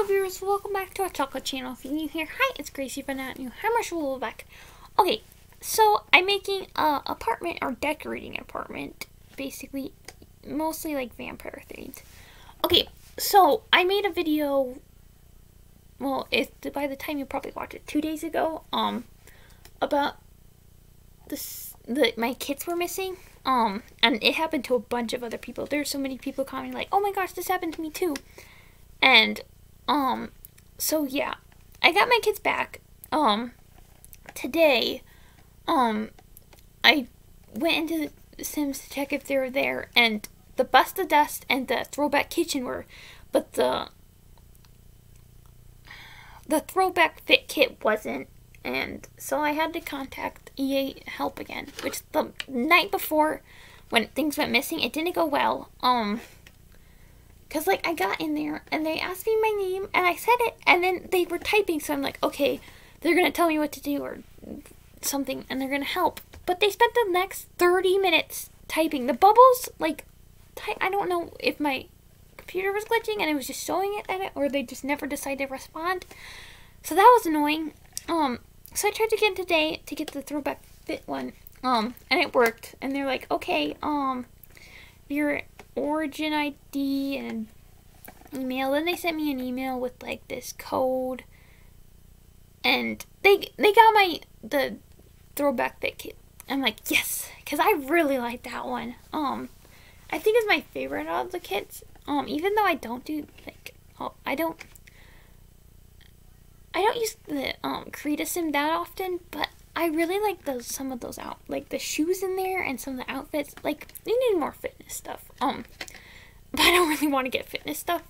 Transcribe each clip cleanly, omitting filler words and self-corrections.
viewers, welcome back to our chocolate channel. If you're new here, hi, it's Gracie. If you're not new, hi, Marshall, welcome back. Okay, so I'm making a apartment, or decorating an apartment, basically, mostly like vampire themed. Okay, so I made a video, well, by the time you probably watched it, 2 days ago, about my kids were missing, and it happened to a bunch of other people. There's so many people commenting like, oh my gosh, this happened to me too. And, so yeah, I got my kids back, today, I went into the Sims to check if they were there, and the Bust of Dust and the Throwback Kitchen were, but the Throwback Fit Kit wasn't, and so I had to contact EA Help again, which the night before, when things went missing, it didn't go well, because, like, I got in there, and they asked me my name, and I said it, and then they were typing, so I'm like, okay, they're going to tell me what to do, or something, and they're going to help. But they spent the next 30 minutes typing. The bubbles, like, I don't know if my computer was glitching, and it was just showing it at it, or they just never decided to respond. So that was annoying. So I tried to get in today to get the Throwback Fit one, and it worked, and they're like, okay, your origin ID and email. Then they sent me an email with like this code, and they got the Throwback Fit Kit. I'm like, yes, because I really like that one. I think it's my favorite out of the kits. Even though I don't do like, I don't use the CRIES sim that often, but I really like some of those out, like the shoes in there and some of the outfits. Like, they need more fitness stuff. But I don't really want to get fitness stuff.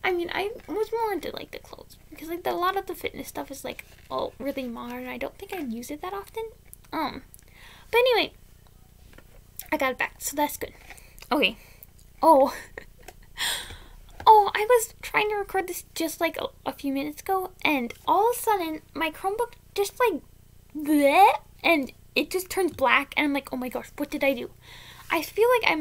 I mean, I was more into like the clothes, because like a lot of the fitness stuff is like all really modern. I don't think I'd use it that often. But anyway, I got it back, so that's good. Okay. Oh, I was trying to record this just like a few minutes ago, and all of a sudden my Chromebook just like bleh, and it just turns black, and I'm like, oh my gosh, what did I do? I feel like I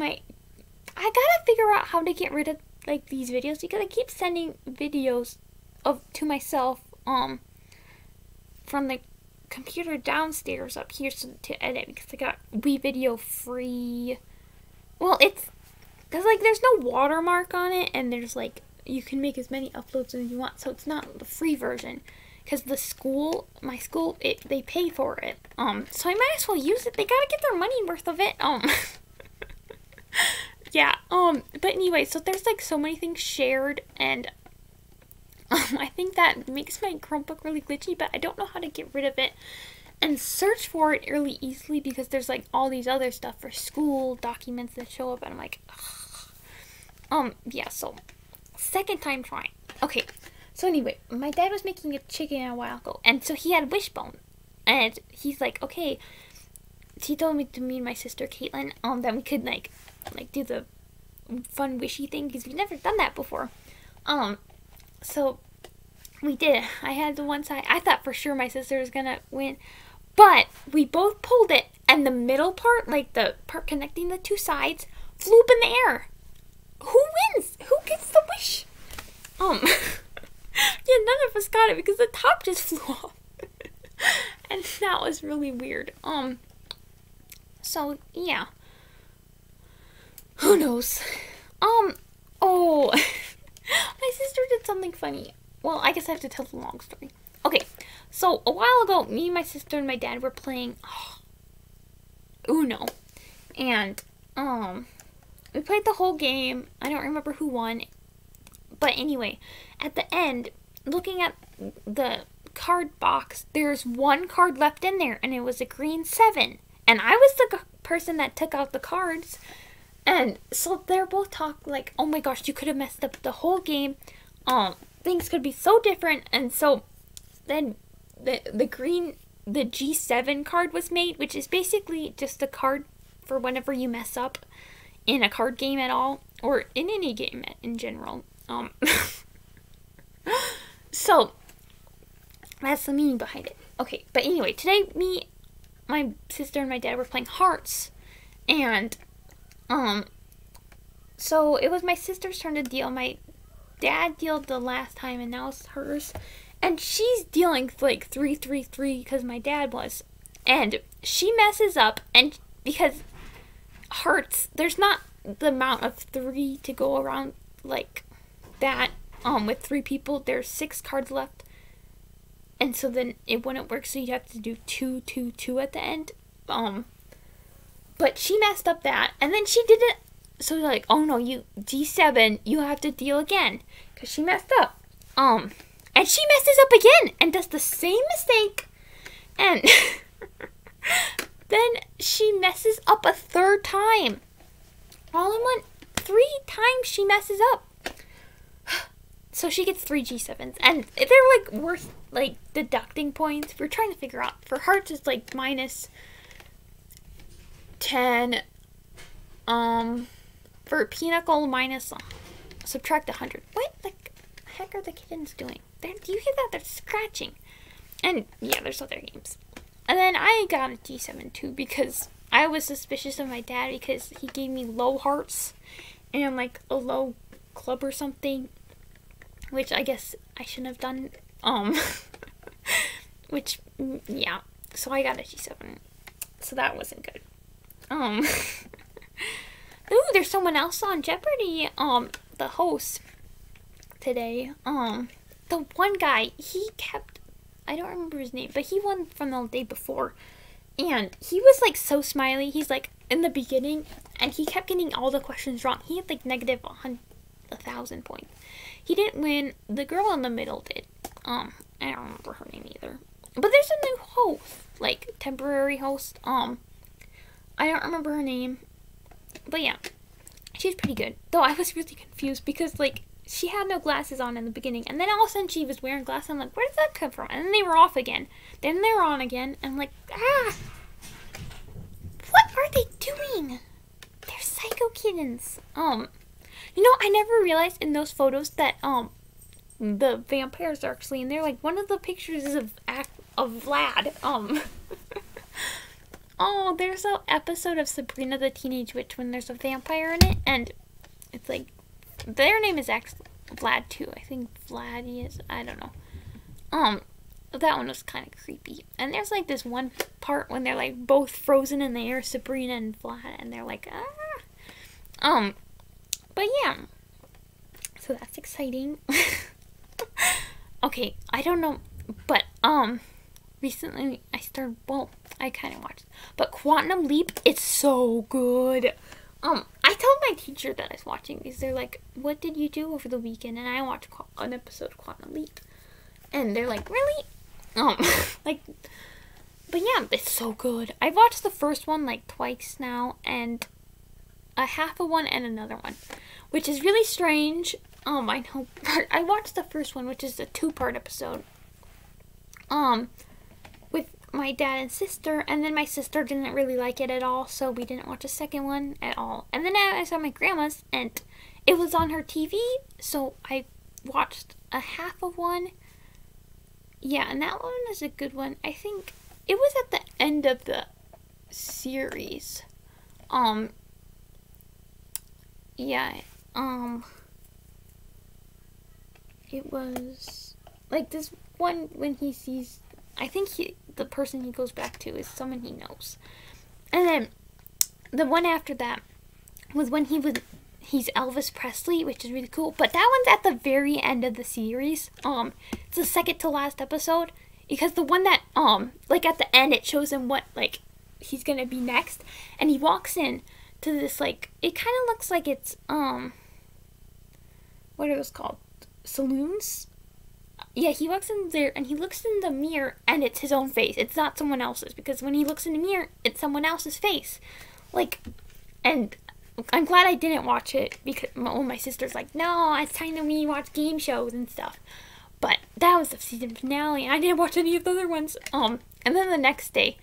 gotta figure out how to get rid of like these videos, because I keep sending videos to myself from the computer downstairs up here to edit, because I got WeVideo free. Well, it's because like there's no watermark on it, and there's like, you can make as many uploads as you want, so it's not the free version, because my school, they pay for it. So I might as well use it. They gotta get their money worth of it. Yeah, but anyway, so there's like so many things shared, and I think that makes my Chromebook really glitchy, but I don't know how to get rid of it and search for it really easily, because there's like all these other stuff for school documents that show up, and I'm like, ugh. Yeah, so second time trying. Okay, so anyway, my dad was making a chicken a while ago, and so he had wishbone, and he's like, okay, he told me and my sister Caitlin, that we could like do the fun wishy thing, because we've never done that before. So we did. I had the one side. I thought for sure my sister was gonna win, but we both pulled it, and the middle part, like the part connecting the two sides, flew up in the air. Who wins? Who gets the wish? Yeah, none of us got it, because the top just flew off. And that was really weird. So yeah. Who knows? Oh, my sister did something funny. Well, I guess I have to tell the long story. Okay, so a while ago, me, my sister, and my dad were playing Uno, and we played the whole game. I don't remember who won, but anyway, at the end, looking at the card box, there's one card left in there, and it was a green 7, and I was the person that took out the cards. And so they're both talking like, oh my gosh, you could have messed up the whole game. Things could be so different. And so then the G7 card was made, which is basically just a card for whenever you mess up in a card game at all, or in any game in general. So that's the meaning behind it. Okay, but anyway, today my sister and my dad were playing Hearts, and so it was my sister's turn to deal. My dad dealed the last time, and now it's hers. And she's dealing like 333 because my dad was. And she messes up, and because hearts, there's not the amount of 3 to go around like that. With 3 people, there's 6 cards left. And so then it wouldn't work, so you'd have to do 2, 2, 2 at the end. But she messed up that, and then she did it. So like, oh no, you D7, you have to deal again because she messed up. And she messes up again and does the same mistake, and then she messes up a 3rd time. All in one, 3 times she messes up. So she gets 3 G7s, and they're like worth like deducting points. We're trying to figure out. For hearts, it's like minus 10. For pinnacle, minus subtract 100. What the heck are the kittens doing? Do you hear that? They're scratching. And yeah, there's other games. And then I got a G7 too because I was suspicious of my dad because he gave me low hearts and like a low club or something, which I guess I shouldn't have done. Which yeah, so I got a G7. So that wasn't good. Ooh, there's someone else on Jeopardy. The host today. The one guy, he kept, I don't remember his name, but he won from the day before. And he was like so smiley. He's like in the beginning, and he kept getting all the questions wrong. He had like negative 1,000 points. He didn't win. The girl in the middle did. I don't remember her name either. But there's a new host, like temporary host. I don't remember her name. But yeah, she's pretty good. Though I was really confused because like she had no glasses on in the beginning, and then all of a sudden she was wearing glasses. I'm like, where did that come from? And then they were off again. Then they were on again. And I'm like, what are they doing? They're psycho kittens. You know, I never realized in those photos that the vampires are actually in there. Like one of the pictures is of Vlad. Oh, there's an episode of Sabrina the Teenage Witch when there's a vampire in it, and it's like, their name is actually Vlad too. I think Vlad is, I don't know. That one was kind of creepy. And there's like this one part when they're like both frozen in the air, Sabrina and Vlad, and they're like, ah. But yeah. So that's exciting. Okay, I don't know, but, recently I started, well, I kind of watched, but Quantum Leap, it's so good. I told my teacher that I was watching these. They're like, what did you do over the weekend? And I watched an episode of Quantum Leap. And they're like, really? Like, but yeah, it's so good. I've watched the first one like twice now, and a half of one and another one, which is really strange. I know, I watched the first one, which is a 2-part episode. With my dad and sister, and then my sister didn't really like it at all, so we didn't watch a second one at all. And then I saw my grandma's, and it was on her TV, so I watched a half of one. Yeah, and that one is a good one. I think it was at the end of the series. Yeah, it was like this one when he sees, I think the person he goes back to is someone he knows. And then the one after that was when he's Elvis Presley, which is really cool. But that one's at the very end of the series. It's the second to last episode, because the one that like at the end it shows him what like he's gonna be next, and he walks in to this like, it kind of looks like it's what are those called? Saloons? Yeah, he walks in there and he looks in the mirror and it's his own face. It's not someone else's, because when he looks in the mirror, it's someone else's face. Like, and I'm glad I didn't watch it, because my sister's like, no, it's time that we watch game shows and stuff. But that was the season finale, and I didn't watch any of the other ones. And then the next day,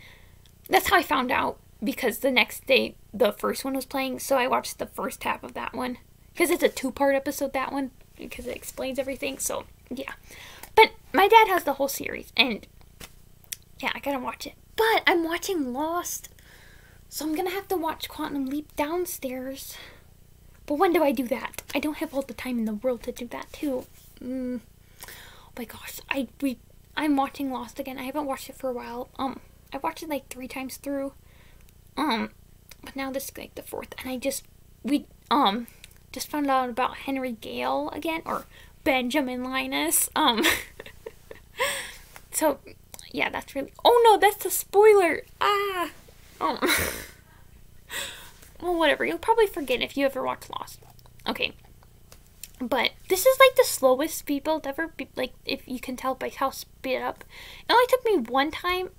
that's how I found out, because the next day the first one was playing, so I watched the first half of that one, because it's a 2-part episode, that one, because it explains everything. So yeah, but my dad has the whole series, and yeah, I gotta watch it. But I'm watching Lost, so I'm gonna have to watch Quantum Leap downstairs. But when do I do that? I don't have all the time in the world to do that too. Oh my gosh, I'm watching Lost again. I haven't watched it for a while. I watched it like 3 times through. But now this is like the 4th, and we just found out about Henry Gale again, or Benjamin Linus. So yeah, that's really. Oh no, that's a spoiler. Ah. Well, whatever. You'll probably forget if you ever watch Lost. Okay. But this is like the slowest speed build ever. Like, if you can tell by how sped up. It only took me 1 time,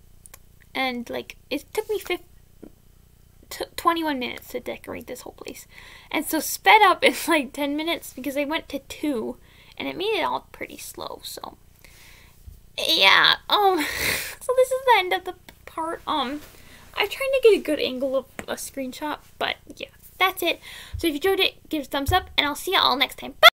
and like it took me 21 minutes to decorate this whole place. And so sped up is like 10 minutes because I went to 2, and it made it all pretty slow. So yeah. So this is the end of the part. I'm trying to get a good angle of a screenshot, but yeah, that's it. So if you enjoyed it, give it a thumbs up, and I'll see you all next time. Bye!